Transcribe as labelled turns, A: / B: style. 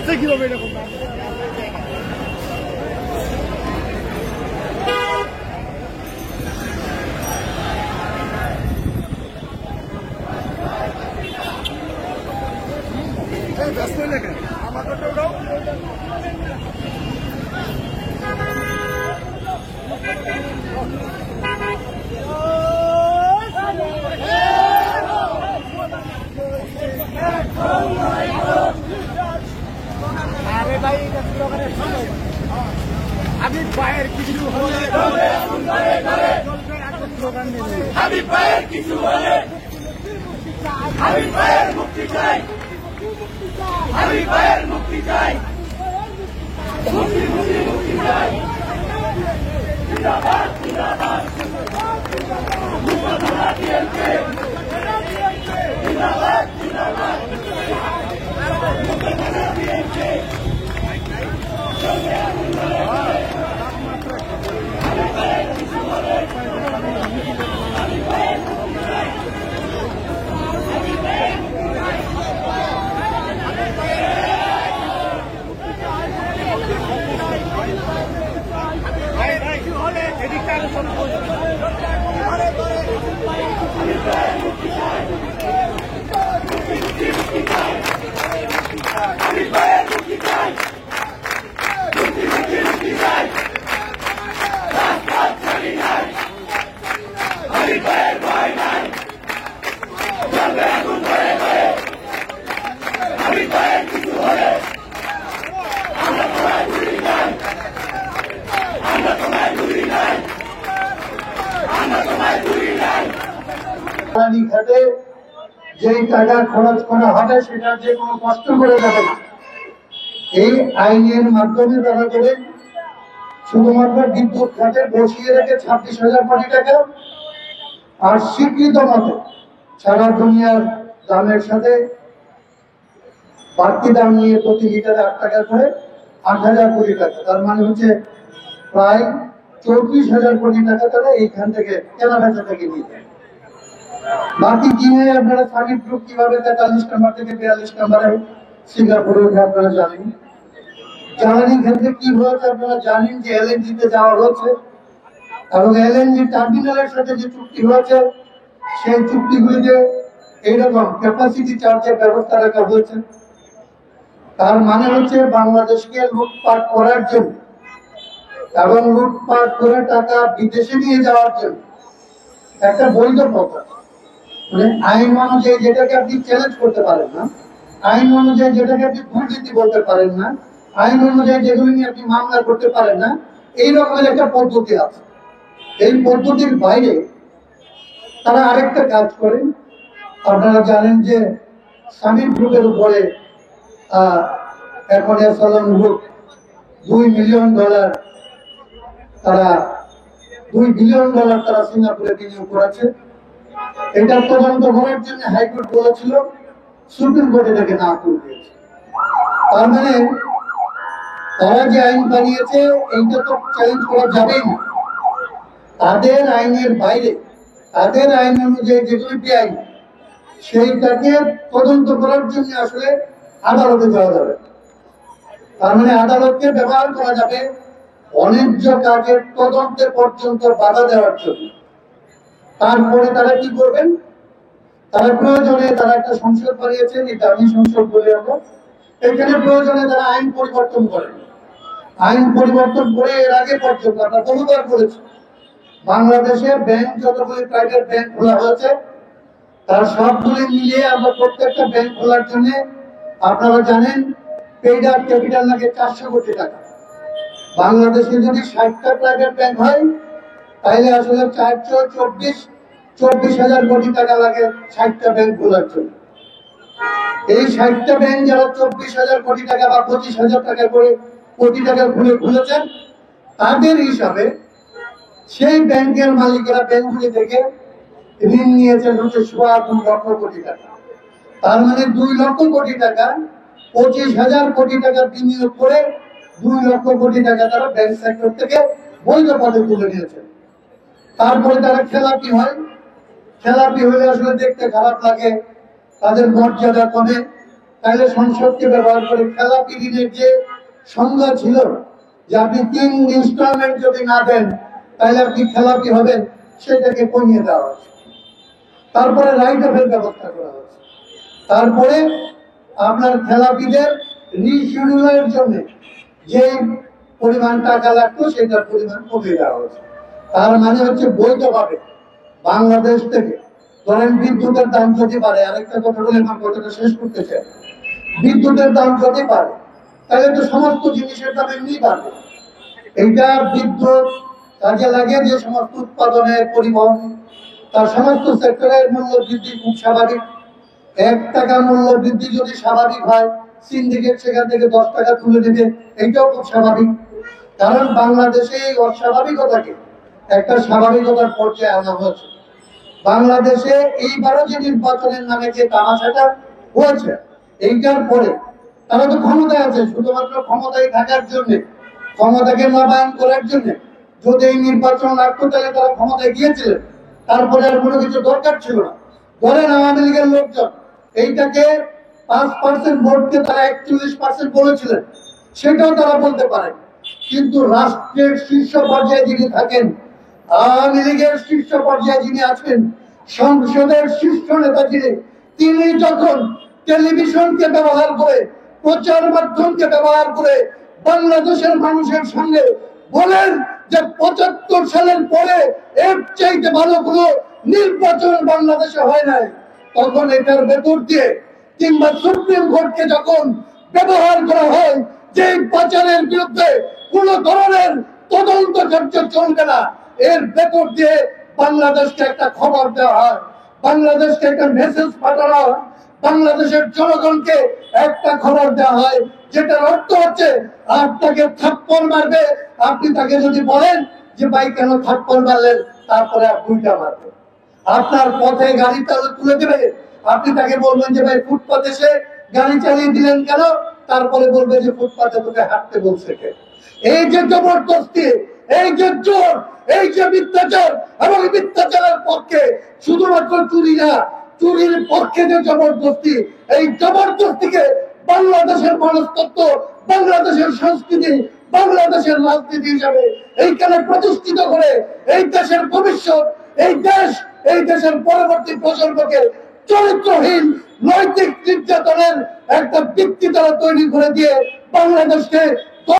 A: আসছে কিভাবে এরকম ব্যস্ত লেখে আমাদের আরে ভাই আমি পায়ের কিছু হলে আমি পায়ের কিছু হলে আমি পায়ের মুক্তি চাই আমি পায়ের মুক্তি চাই মুক্তি মুক্তি মুক্তি চাই জিন্দাবাদ জিন্দাবাদ জিন্দাবাদ জিন্দাবাদ ঘাটে যেই টাকা খরচ করা হবে সেটা যে কোনো কষ্ট করে যাবে না। এই আইনের মাধ্যমে তারা করে শুধুমাত্র বিদ্যুৎ খাতে বসিয়ে রেখে 26,000 কোটি টাকা আর স্বীকৃত মতে সারা দুনিয়ার দামের সাথে বাড়তি দাম নিয়ে প্রতি লিটারে 8 টাকা করে 8,000 কোটি টাকা, তার মানে হচ্ছে প্রায় 34,000 কোটি টাকা তারা এইখান থেকে কেনাবেচা থেকে নিয়ে যায়। বাকি কিনে আপনারা সামিট গ্রুপ কিভাবে 43 নম্বর থেকে 42 নম্বরে সিঙ্গাপুরে উঠে আপনারা জানেন। জ্বালানি ক্ষেত্রে কি হয়েছে আপনারা জানেন যে এলএনজি তে যাওয়া হচ্ছে এবং এলএনজি টার্মিনালের সাথে যে চুক্তি হয়েছে সেই চুক্তিগুলিতে এইরকম ক্যাপাসিটি চার্জের ব্যবস্থা রাখা হয়েছে। তার মানে হচ্ছে বাংলাদেশকে লুটপাট করার জন্য এবং লুটপাট করে টাকা বিদেশে নিয়ে যাওয়ার জন্য একটা বৈধ পথ, মানে আইন অনুযায়ী যেটাকে আপনি চ্যালেঞ্জ করতে পারেন না, আইন অনুযায়ী যেটাকে আপনি দুর্নীতি বলতে পারেন না, আইন অনুযায়ী যেগুলি নিয়ে আপনি মামলা করতে পারেন না, এই রকমের একটা পদ্ধতি আছে। এই পদ্ধতির বাইরে তারা আরেকটা কাজ করেন। আপনারা জানেন যে সামিট গ্রুপের উপরে এখন সালাম গ্রুপ $2 মিলিয়ন তারা $2 বিলিয়ন তারা সিঙ্গাপুরে বিনিয়োগ করেছে। এটা তদন্ত করার জন্য হাইকোর্ট বলেছিল, সুপ্রিম কোর্ট এটাকে না করে দিয়েছে। তার মানে তারা যে আইন বানিয়েছে এইটা তো চ্যালেঞ্জ করা যাবেই না। তাদের আইনের বাইরে তাদের আইন অনুযায়ী যেগুলি বেআইন সেইটাকে তদন্ত করার জন্য আসলে আদালতে যাওয়া যাবে। তার মানে আদালতকে ব্যবহার করা যাবে অন্যায্য কাজের তদন্তে পর্যন্ত বাধা দেওয়ার জন্য। তারপরে তারা কি করবেন, তারা প্রয়োজনে তারা একটা সংসদ বানিয়েছেন, এটা আমি সংসদ বলে আমরা, এখানে প্রয়োজনে তারা আইন পরিবর্তন করেন। আইন পরিবর্তন করে এর আগে পর্যন্ত আমরা বহুবার করেছি, বাংলাদেশে ব্যাংক যতগুলি প্রাইভেট ব্যাংক খোলা হয়েছে তার সবগুলি মিলিয়ে আমরা প্রত্যেকটা ব্যাংক খোলার জন্য আপনারা জানেন পেইড আপ ক্যাপিটাল লাগে 400 কোটি টাকা। বাংলাদেশে যদি 60টা প্রাইভেট ব্যাংক হয় তাহলে আসলে 424,000 কোটি টাকা লাগে 60টা ব্যাংক খোলার জন্য। এই 60টা ব্যাংক যারা 24,000 কোটি টাকা বা 25,000 টাকা করে কোটি টাকা খুলেছেন তাদের হিসাবে সেই ব্যাংকের মালিকেরা ব্যাংকগুলি থেকে ঋণ নিয়েছেন হচ্ছে 2.5 লক্ষ কোটি টাকা। তার মানে 2 লক্ষ কোটি টাকা 25,000 কোটি টাকা বিনিয়োগ করে 2 লক্ষ কোটি টাকা তারা ব্যাংক সেক্টর থেকে বৈধ পদে তুলে নিয়েছেন। তারপরে তারা খেলাপি হয়, খেলাপি হলে আসলে দেখতে খারাপ লাগে, তাদের মর্যাদা কমে, তাহলে সংসদকে ব্যবহার করে খেলাপি ঋণের যে সংজ্ঞা ছিল যে আপনি 3 ইনস্টলমেন্ট যদি না দেন তাহলে আপনি খেলাপি হবেন, সেটাকে কমিয়ে দেওয়া হচ্ছে। তারপরে রাইট অফের ব্যবস্থা করা হচ্ছে। তারপরে আপনার খেলাপিদের রিশিডিউলের জন্য যে পরিমাণ টাকা লাগতো সেটার পরিমাণ কমিয়ে দেওয়া হচ্ছে। তার মানে হচ্ছে বৈধভাবে বাংলাদেশ থেকে ধরেন বিদ্যুতের দাম যদি পারে, আরেকটা কথা বলে আমার কথাটা শেষ করতে চাই, বিদ্যুতের দাম যদি পারে তাহলে তো সমস্ত জিনিসের দাম এমনি বাড়বে। এইটা বিদ্যুৎ কাজে লাগে যে সমস্ত উৎপাদনে, পরিবহন, তার সমস্ত সেক্টরের মূল্য বৃদ্ধি খুব স্বাভাবিক। 1 টাকা মূল্য বৃদ্ধি যদি স্বাভাবিক হয়, সিন্ডিকেট সেখান থেকে 10 টাকা তুলে দেবে, এইটাও খুব স্বাভাবিক। কারণ বাংলাদেশে এই অস্বাভাবিকতাকে একটা স্বাভাবিকতার পর্যায়ে আনা হয়েছে। বাংলাদেশে এইবারও যে নির্বাচনের নামে যে তামাশাটা হয়েছে, এইটার পরে তারা তো ক্ষমতায় আছে, শুধুমাত্র ক্ষমতায় থাকার জন্য, ক্ষমতাকে নবায়ন করার জন্য। যদি এই নির্বাচন রাখতো তাহলে তারা ক্ষমতায় গিয়েছিলেন, তারপরে আর কোনো কিছু দরকার ছিল না। ধরেন আওয়ামী লীগের লোকজন এইটাকে 5% ভোটকে তারা 41% বলেছিলেন, সেটাও তারা বলতে পারে। কিন্তু রাষ্ট্রের শীর্ষ পর্যায়ে যিনি থাকেন, আওয়ামী লীগের শীর্ষ পর্যায়ে যিনি আছেন, সংসদের শীর্ষ নেতা যিনি, তিনি যখন টেলিভিশনকে ব্যবহার করে, প্রচার মাধ্যমকে ব্যবহার করে বাংলাদেশের মানুষের সঙ্গে বলেন যে 75 সালের পরে এর চাইতে ভালো কোনো নির্বাচন বাংলাদেশে হয় নাই, তখন এটার ভেতর দিয়ে কিংবা সুপ্রিম কোর্টকে যখন ব্যবহার করা হয় যে পাচারের বিরুদ্ধে কোন ধরনের তদন্ত কার্য চলবে না, এর ভেতর দিয়ে বাংলাদেশকে একটা খবর দেওয়া হয়, বাংলাদেশকে একটা মেসেজ পাঠানো হয়, বাংলাদেশের জনগণকে একটা খবর দেওয়া হয়, যেটার অর্থ হচ্ছে আপনাকে থাপ্পড় মারবে। আপনি তাকে যদি বলেন যে ভাই কেন থাপ্পড় মারলেন, তারপরে আপনি উল্টা মারবেন। আপনার পথে গাড়ি তুলে দেবে, আপনি তাকে বলবেন যে ভাই ফুটপাতে এসে গাড়ি চালিয়ে দিলেন কেন, তারপরে বলবে যে ফুটপাতে তোকে হাঁটতে বলছে কে। এই যে জবরদস্তি, এই যে জোর, এই যে মিথ্যাচার, এবং মিথ্যাচারের পক্ষে শুধুমাত্র চুরি না, চুরির পক্ষে যে জবরদস্তি, এই জবরদস্তিকে বাংলাদেশের মনস্তত্ত্ব, বাংলাদেশের সংস্কৃতি, বাংলাদেশের রাজনীতি হিসাবে এইখানে প্রতিষ্ঠিত করে এই দেশের ভবিষ্যৎ, এই দেশ, এই দেশের পরবর্তী প্রজন্মকে চরিত্রহীন নৈতিক নির্যাতনের একটা ভিত্তি তারা তৈরি করে দিয়ে বাংলাদেশকে